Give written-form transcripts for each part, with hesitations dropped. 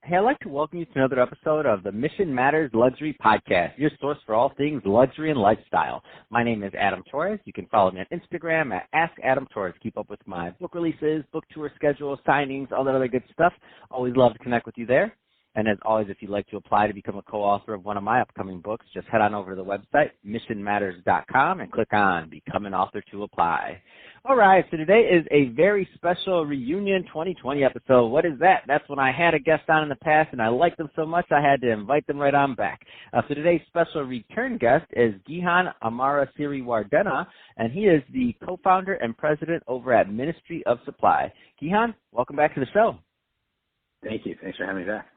Hey, I'd like to welcome you to another episode of the Mission Matters Luxury Podcast, your source for all things luxury and lifestyle. My name is Adam Torres. You can follow me on Instagram at AskAdamTorres. Keep up with my book releases, book tour schedule, signings, all that other good stuff. Always love to connect with you there. And as always, if you'd like to apply to become a co-author of one of my upcoming books, just head on over to the website, missionmatters.com, and click on Become an Author to apply. All right, so today is a very special reunion 2020 episode. What is that? That's when I had a guest on in the past, and I liked them so much I had to invite them right on back. So today's special return guest is Gihan Amarasiriwardena, and he is the co-founder and president over at Ministry of Supply. Gihan, welcome back to the show. Thank you. Thanks for having me back.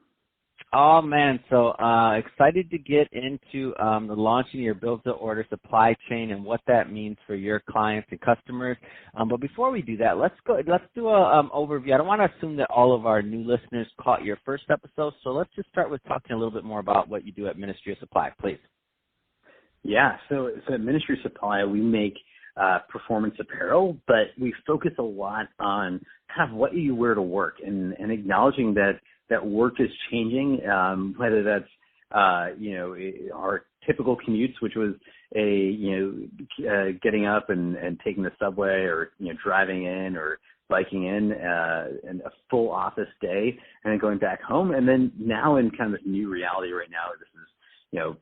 Oh, man, so excited to get into the launching of your build-to-order supply chain and what that means for your clients and customers. But before we do that, let's do a overview. I don't want to assume that all of our new listeners caught your first episode, so let's just start with talking a little bit more about what you do at Ministry of Supply, please. Yeah, so at Ministry of Supply, we make performance apparel, but we focus a lot on kind of what you wear to work and acknowledging that work is changing, whether that's, our typical commutes, which was getting up and taking the subway or, driving in or biking in and a full office day and then going back home. And then now in kind of this new reality right now, this is,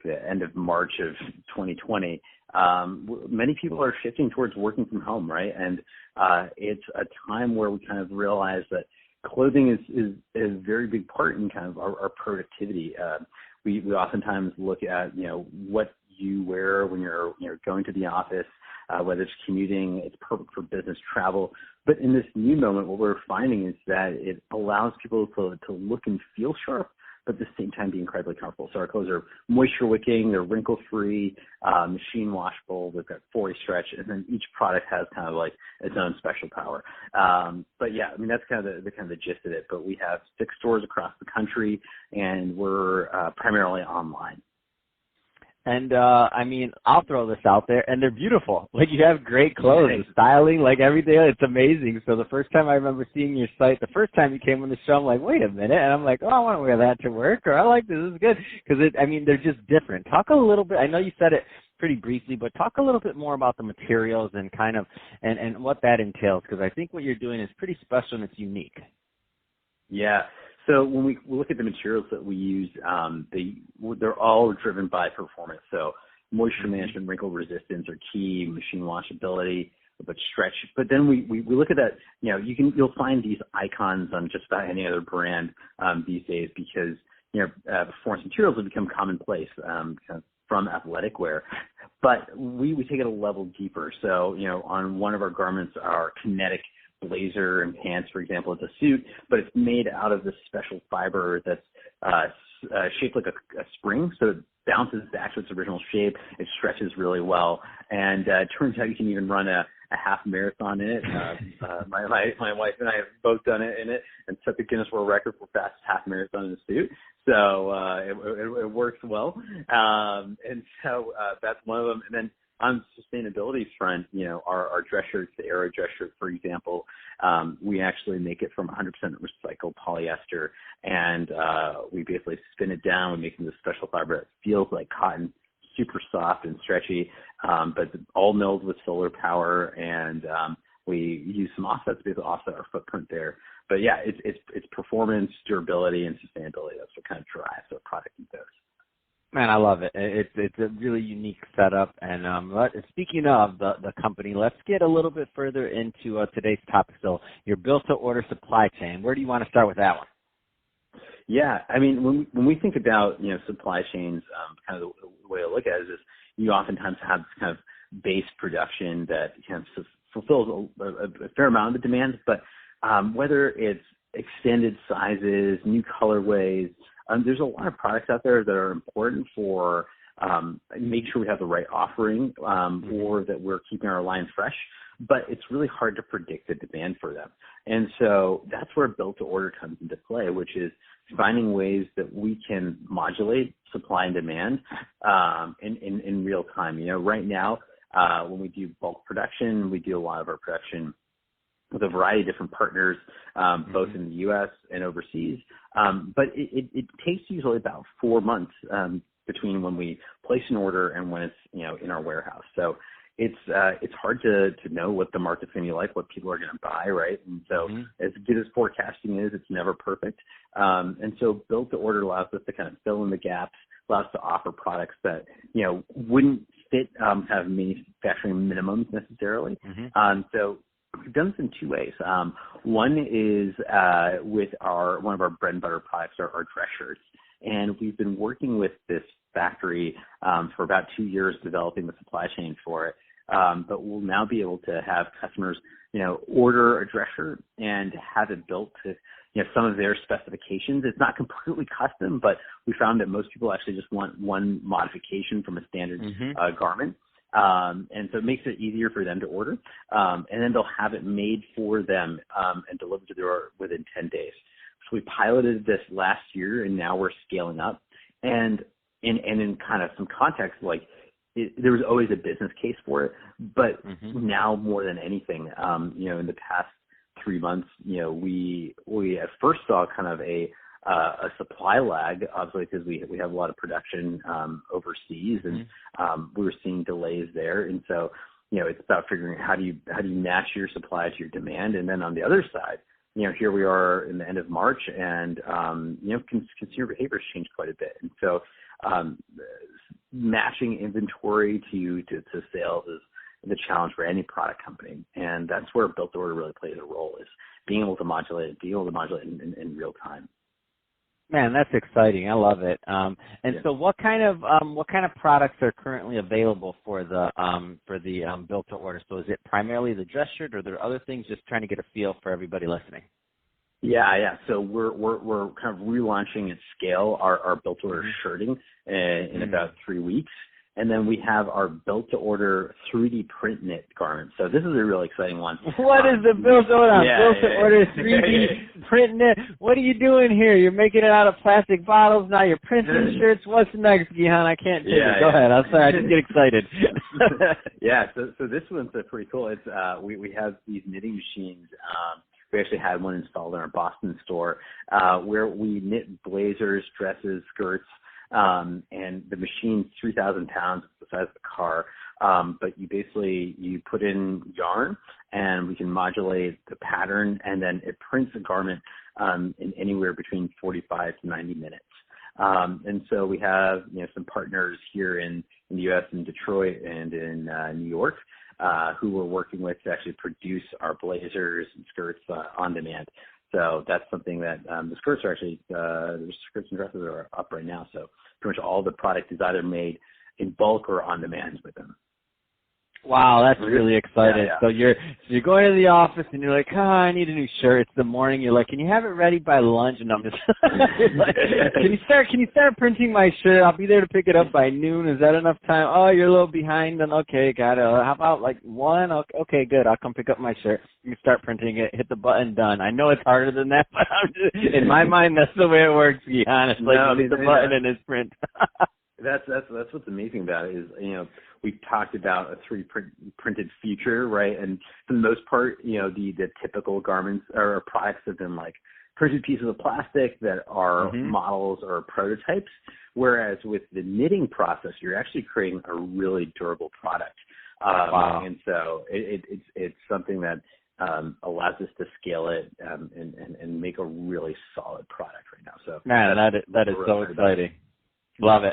the end of March of 2020, many people are shifting towards working from home, right? And it's a time where we kind of realize that clothing is a very big part in kind of our productivity. We oftentimes look at, what you wear when you're going to the office, whether it's commuting, it's perfect for business travel. But in this new moment, what we're finding is that it allows people to look and feel sharp, but at the same time be incredibly comfortable. So our clothes are moisture wicking, they're wrinkle free, machine washable, they've got 4-way stretch, and then each product has kind of like its own special power. But yeah, I mean, that's kind of the gist of it. But we have 6 stores across the country, and we're primarily online. And, I'll throw this out there, and they're beautiful. Like, you have great clothes, the styling, like, everything. It's amazing. So the first time I remember seeing your site, the first time you came on the show, I'm like, wait a minute. And I'm like, I want to wear that to work, or I like this. This is good. Because, they're just different. Talk a little bit. I know you said it pretty briefly, but talk a little bit more about the materials and kind of and what that entails, because I think what you're doing is pretty special and it's unique. Yeah. So when we look at the materials that we use, they're all driven by performance. So moisture management, wrinkle resistance are key, machine washability, but stretch. But then we look at that, you'll find these icons on just about any other brand these days because, performance materials have become commonplace kind of from athletic wear. But we take it a level deeper. So, on one of our garments, our kinetic blazer and pants, for example, it's a suit, but it's made out of this special fiber that's shaped like a spring, so it bounces back to its original shape. It stretches really well, and it turns out you can even run a half marathon in it. My wife and I have both done it in it and set the Guinness World Record for fastest half marathon in a suit. So it works well, and so that's one of them. And then on the sustainability front, our dress shirts, the Aero dress shirt, for example, we actually make it from 100% recycled polyester, and we basically spin it down. We make it into special fiber that feels like cotton, super soft and stretchy, but all milled with solar power, and we use some offsets to offset our footprint there. But yeah, it's performance, durability, and sustainability. That's what kind of drives our product ethos. Man, I love it. It's a really unique setup. And speaking of the company, let's get a little bit further into today's topic. So your built-to-order supply chain. Where do you want to start with that one? Yeah, I mean, when we think about supply chains, kind of the way I look at it is you oftentimes have this kind of base production that kind of fulfills a fair amount of the demand, but whether it's extended sizes, new colorways, there's a lot of products out there that are important for make sure we have the right offering or that we're keeping our line fresh, but it's really hard to predict the demand for them. And so that's where built-to-order comes into play, which is finding ways that we can modulate supply and demand in real time. Right now, when we do bulk production, we do a lot of our production with a variety of different partners, both in the U.S. and overseas. But it takes usually about 4 months between when we place an order and when it's, in our warehouse. So it's hard to know what the market's going to be like, what people are going to buy, right? And so as good as forecasting is, it's never perfect. And so build to order allows us to kind of fill in the gaps, allows us to offer products that, wouldn't fit kind of manufacturing minimums necessarily. So we've done this in 2 ways. One is with one of our bread and butter products, our dress shirts. And we've been working with this factory for about 2 years developing the supply chain for it. But we'll now be able to have customers, order a dress shirt and have it built to, some of their specifications. It's not completely custom, but we found that most people actually just want one modification from a standard garment. And so it makes it easier for them to order. And then they'll have it made for them and delivered to their door within 10 days. So we piloted this last year, and now we're scaling up. And in kind of some context, there was always a business case for it, but now more than anything, in the past 3 months, we at first saw kind of a supply lag, obviously, because we have a lot of production overseas, and we were seeing delays there. And so, it's about figuring how do you match your supply to your demand. And then on the other side, here we are in the end of March, and consumer behavior has changed quite a bit. And so, matching inventory to sales is the challenge for any product company, and that's where built to order really plays a role, is being able to modulate in real time. Man, that's exciting. I love it. So what kind of products are currently available for the built to order? So is it primarily the dress shirt, or are there other things? Just trying to get a feel for everybody listening. Yeah. So we're kind of relaunching at scale our built to order shirting in about 3 weeks. And then we have our built-to-order 3D print knit garment. So this is a really exciting one. What is the built-to-order 3D print knit? What are you doing here? You're making it out of plastic bottles. Now you're printing shirts. What's next, Gihan? I can't take it. Go ahead. I'm sorry. I just get excited. So this one's pretty cool. It's we have these knitting machines. We actually had one installed in our Boston store where we knit blazers, dresses, skirts. And the machine's 3,000 pounds, it's the size of a car. But you put in yarn, and we can modulate the pattern, and then it prints a garment in anywhere between 45 to 90 minutes. And so we have some partners here in the U.S., in Detroit and in New York, who we're working with to actually produce our blazers and skirts on demand. So that's something that the skirts are actually, the skirts and dresses are up right now. So pretty much all the product is either made in bulk or on demand with them. Wow, that's really exciting. Yeah. So you're going to the office and you're like, I need a new shirt. It's the morning. You're like, can you have it ready by lunch? And I'm just like, can you start printing my shirt? I'll be there to pick it up by noon. Is that enough time? Oh, you're a little behind. Then okay, got it. How about 1? Okay, good. I'll come pick up my shirt. You start printing it. Hit the button. Done. I know it's harder than that, but in my mind, that's the way it works. To be honest, hit the button and it's print. That's what's amazing about it is, we've talked about a 3D printed future, right? And for the most part, the typical garments or products have been like printed pieces of plastic that are models or prototypes. Whereas with the knitting process, you're actually creating a really durable product. Wow. And so it's something that allows us to scale it and make a really solid product right now. So man, that is so exciting. Love it.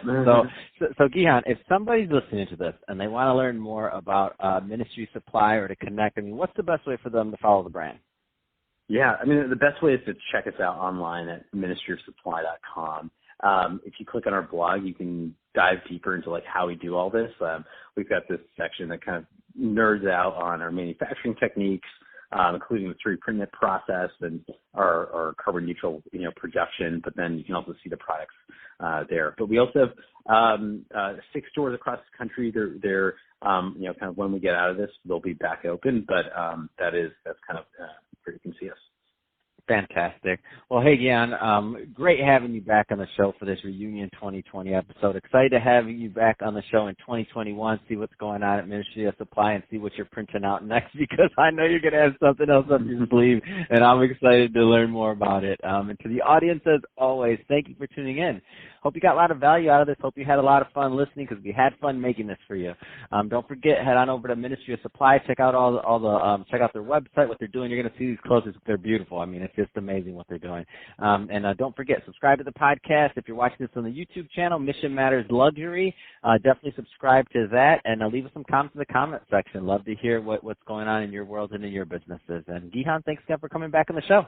So Gihan, if somebody's listening to this and they want to learn more about Ministry Supply or to connect, what's the best way for them to follow the brand? Yeah, the best way is to check us out online at ministryofsupply.com. If you click on our blog, you can dive deeper into how we do all this. We've got this section that kind of nerds out on our manufacturing techniques, including the 3D print knit process and our carbon neutral, production. But then you can also see the products there. But we also have 6 stores across the country. They're kind of when we get out of this, they'll be back open. But that's kind of where you can see us. Fantastic. Well, hey, Gihan, great having you back on the show for this Reunion 2020 episode. Excited to have you back on the show in 2021, see what's going on at Ministry of Supply and see what you're printing out next, because I know you're going to have something else up your sleeve, and I'm excited to learn more about it. And to the audience, as always, thank you for tuning in. Hope you got a lot of value out of this. Hope you had a lot of fun listening, because we had fun making this for you. Don't forget, head on over to Ministry of Supply. Check out check out their website, what they're doing. You're going to see these clothes. They're beautiful. I mean, it's just amazing what they're doing. And don't forget, subscribe to the podcast. If you're watching this on the YouTube channel, Mission Matters Luxury, definitely subscribe to that, and leave us some comments in the comment section. Love to hear what's going on in your world and in your businesses. And Gihan, thanks again for coming back on the show.